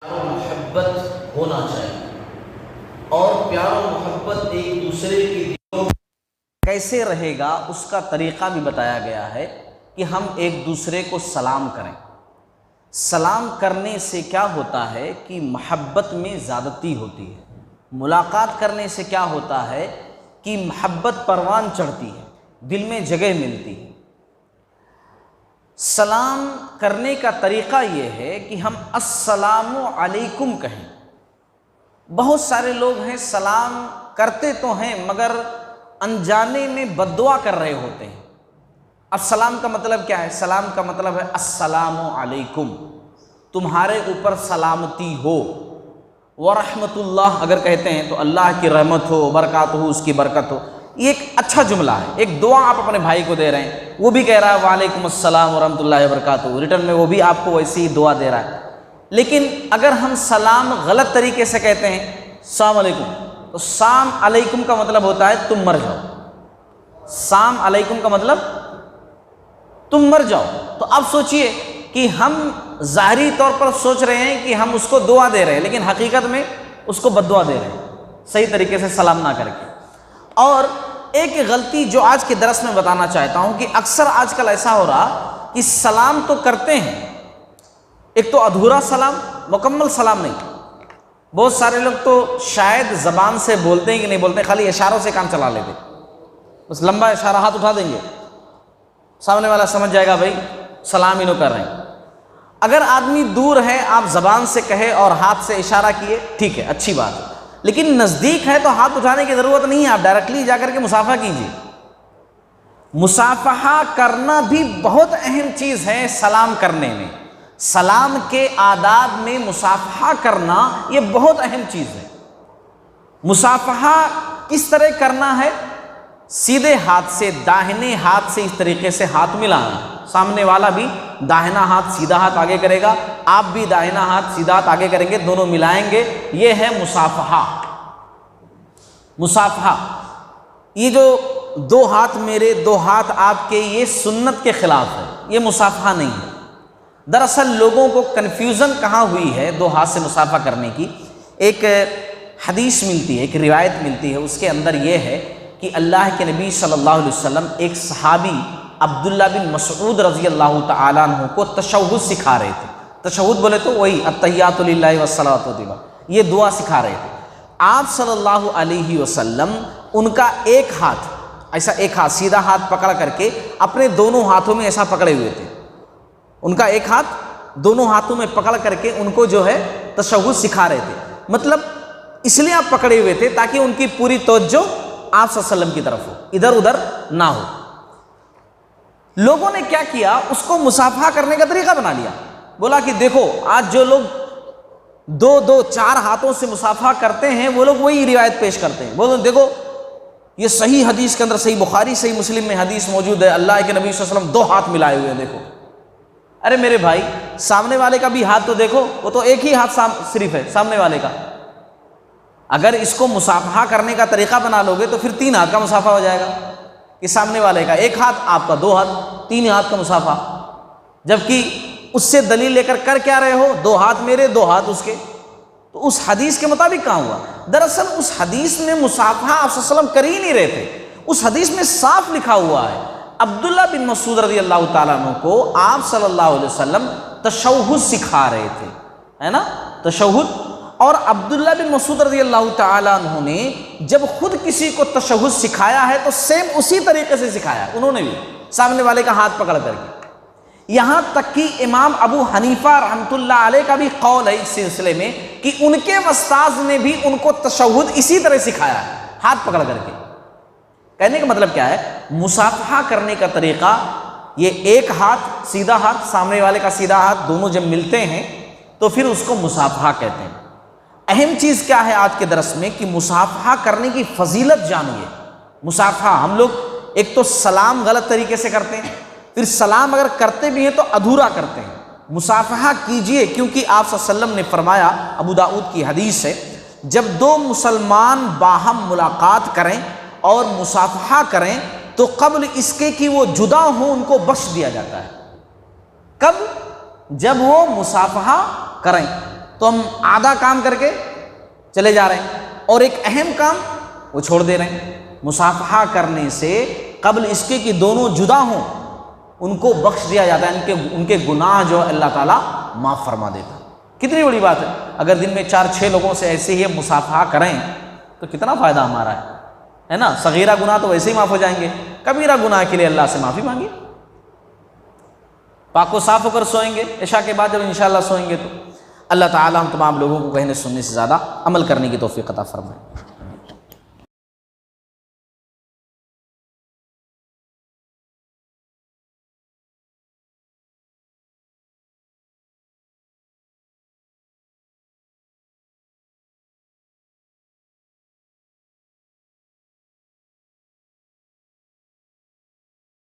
پیار و محبت ہونا چاہیے، اور پیار و محبت ایک دوسرے کے دلوں میں کیسے رہے گا اس کا طریقہ بھی بتایا گیا ہے کہ ہم ایک دوسرے کو سلام کریں۔ سلام کرنے سے کیا ہوتا ہے کہ محبت میں زیادتی ہوتی ہے، ملاقات کرنے سے کیا ہوتا ہے کہ محبت پروان چڑھتی ہے، دل میں جگہ ملتی ہے۔ سلام کرنے کا طریقہ یہ ہے کہ ہم السلام علیکم کہیں۔ بہت سارے لوگ ہیں سلام کرتے تو ہیں مگر انجانے میں بد دعا کر رہے ہوتے ہیں۔ السلام کا مطلب کیا ہے؟ سلام کا مطلب ہے السلام علیکم، تمہارے اوپر سلامتی ہو۔ ورحمۃ اللہ اگر کہتے ہیں تو اللہ کی رحمت ہو، برکات ہو، اس کی برکت ہو، یہ ایک اچھا جملہ ہے، ایک دعا آپ اپنے بھائی کو دے رہے ہیں، وہ بھی کہہ رہا ہے وعلیکم السلام ورحمۃ اللہ وبرکاتہ، ریٹرن میں وہ بھی آپ کو ویسی ہی دعا دے رہا ہے۔ لیکن اگر ہم سلام غلط طریقے سے کہتے ہیں السلام علیکم، تو سلام علیکم کا مطلب ہوتا ہے تم مر جاؤ۔ سلام علیکم کا مطلب تم مر جاؤ۔ تو اب سوچئے کہ ہم ظاہری طور پر سوچ رہے ہیں کہ ہم اس کو دعا دے رہے ہیں، لیکن حقیقت میں اس کو بد دعا دے رہے ہیں، صحیح طریقے سے سلام نہ کر کے۔ اور ایک غلطی جو آج کے درس میں بتانا چاہتا ہوں کہ اکثر آج کل ایسا ہو رہا کہ سلام تو کرتے ہیں، ایک تو ادھورا سلام، مکمل سلام نہیں۔ بہت سارے لوگ تو شاید زبان سے بولتے ہیں کہ نہیں بولتے، خالی اشاروں سے کام چلا لیتے، بس لمبا اشارہ ہاتھ اٹھا دیں گے، سامنے والا سمجھ جائے گا بھائی سلام ہی نو کر رہے ہیں۔ اگر آدمی دور ہے، آپ زبان سے کہے اور ہاتھ سے اشارہ کیے، ٹھیک ہے، اچھی بات ہے، لیکن نزدیک ہے تو ہاتھ اٹھانے کی ضرورت نہیں ہے، آپ ڈائریکٹلی جا کر کے مصافحہ کیجیے۔ مصافحہ کرنا بھی بہت اہم چیز ہے سلام کرنے میں، سلام کے آداب میں مصافحہ کرنا یہ بہت اہم چیز ہے۔ مصافحہ کس طرح کرنا ہے؟ سیدھے ہاتھ سے، داہنے ہاتھ سے اس طریقے سے ہاتھ ملانا، سامنے والا بھی داہنا ہاتھ سیدھا ہاتھ آگے کرے گا، آپ بھی داہنا ہاتھ سیدھا ہاتھ آگے کریں گے، دونوں ملائیں گے، یہ ہے مصافحہ۔ مصافحہ یہ جو دو ہاتھ میرے دو ہاتھ آپ کے، یہ سنت کے خلاف ہے، یہ مصافحہ نہیں ہے۔ دراصل لوگوں کو کنفیوژن کہاں ہوئی ہے دو ہاتھ سے مصافحہ کرنے کی؟ ایک حدیث ملتی ہے، ایک روایت ملتی ہے، اس کے اندر یہ ہے کہ اللہ کے نبی صلی اللہ علیہ وسلم ایک صحابی عبداللہ بن مسعود رضی اللہ تعالیٰ عنہ کو تشہد سکھا رہے تھے۔ تشہد بولے تو وہی التحیات للہ والصلاۃ والطیبہ، یہ دعا سکھا رہے تھے۔ آپ صلی اللہ علیہ وسلم ان کا ایک ہاتھ، ایسا ایک ہاتھ سیدھا ہاتھ پکڑ کر کے اپنے دونوں ہاتھوں میں ایسا پکڑے ہوئے تھے، ان کا ایک ہاتھ دونوں ہاتھوں میں پکڑ کر کے ان کو جو ہے تشہد سکھا رہے تھے۔ مطلب اس لیے آپ پکڑے ہوئے تھے تاکہ ان کی پوری توجہ آپ صلی اللہ علیہ وسلم کی طرف ہو، ادھر ادھر نہ ہو۔ لوگوں نے کیا کیا، اس کو مصافحہ کرنے کا طریقہ بنا لیا، بولا کہ دیکھو آج جو لوگ دو دو چار ہاتھوں سے مصافحہ کرتے ہیں وہ لوگ وہی روایت پیش کرتے ہیں، بولو دیکھو یہ صحیح حدیث کے اندر، صحیح بخاری صحیح مسلم میں حدیث موجود ہے، اللہ کے نبی صلی اللہ علیہ وسلم دو ہاتھ ملائے ہوئے ہیں، دیکھو۔ ارے میرے بھائی سامنے والے کا بھی ہاتھ تو دیکھو، وہ تو ایک ہی ہاتھ صرف ہے سامنے والے کا۔ اگر اس کو مصافحہ کرنے کا طریقہ بنا لوگے تو پھر تین ہاتھ کا مصافحہ ہو جائے گا، کہ سامنے والے کا ایک ہاتھ، آپ کا دو ہاتھ، تین ہاتھ کا مصافحہ۔ جبکہ اس سے دلیل لے کر کیا رہے ہو، دو ہاتھ میرے دو ہاتھ اس کے، تو اس حدیث کے مطابق کہاں ہوا؟ دراصل اس حدیث میں مصافحہ آپ صلی اللہ علیہ وسلم کر ہی نہیں رہے تھے، اس حدیث میں صاف لکھا ہوا ہے عبداللہ بن مسعود رضی اللہ تعالیٰ عنہ کو آپ صلی اللہ علیہ وسلم تشہد سکھا رہے تھے، ہے نا، تشہد۔ اور عبداللہ بن مسعود رضی اللہ تعالیٰ عنہ نے جب خود کسی کو تشہد سکھایا ہے تو سیم اسی طریقے سے سکھایا، انہوں نے بھی سامنے والے کا ہاتھ پکڑ کر کے۔ یہاں تک کہ امام ابو حنیفہ رحمۃ اللہ علیہ کا بھی قول ہے اس سلسلے میں کہ ان کے استاذ نے بھی ان کو تشہد اسی طرح سکھایا ہے، ہاتھ پکڑ کر کے۔ کہنے کا مطلب کیا ہے؟ مصافحہ کرنے کا طریقہ یہ ایک ہاتھ سیدھا ہاتھ، سامنے والے کا سیدھا ہاتھ، دونوں جب ملتے ہیں تو پھر اس کو مصافحہ کہتے ہیں۔ اہم چیز کیا ہے آج کے درس میں کہ مصافحہ کرنے کی فضیلت جانیے۔ مصافحہ ہم لوگ ایک تو سلام غلط طریقے سے کرتے ہیں، پھر سلام اگر کرتے بھی ہیں تو ادھورا کرتے ہیں۔ مصافحہ کیجئے، کیونکہ آپ صلی اللہ علیہ وسلم نے فرمایا، ابو داؤد کی حدیث ہے، جب دو مسلمان باہم ملاقات کریں اور مصافحہ کریں تو قبل اس کے کہ وہ جدا ہوں ان کو بخش دیا جاتا ہے۔ کب؟ جب وہ مصافحہ کریں تو ہم آدھا کام کر کے چلے جا رہے ہیں اور ایک اہم کام وہ چھوڑ دے رہے ہیں۔ مصافحہ کرنے سے قبل اس کے کہ دونوں جدا ہوں ان کو بخش دیا جاتا ہے، ان کے گناہ جو اللہ تعالیٰ معاف فرما دیتا ہے۔ کتنی بڑی بات ہے، اگر دن میں 4-6 لوگوں سے ایسے ہی مصافحہ کریں تو کتنا فائدہ ہمارا ہے نا۔ صغیرہ گناہ تو ویسے ہی معاف ہو جائیں گے، کبیرہ گناہ کے لیے اللہ سے معافی مانگی۔ پاک و صاف ہو کر سوئیں گے، عشاء کے بعد جب انشاءاللہ سوئیں گے تو اللہ تعالیٰ ہم تمام لوگوں کو کہنے سننے سے زیادہ عمل کرنے کی توفیق عطا فرمائے۔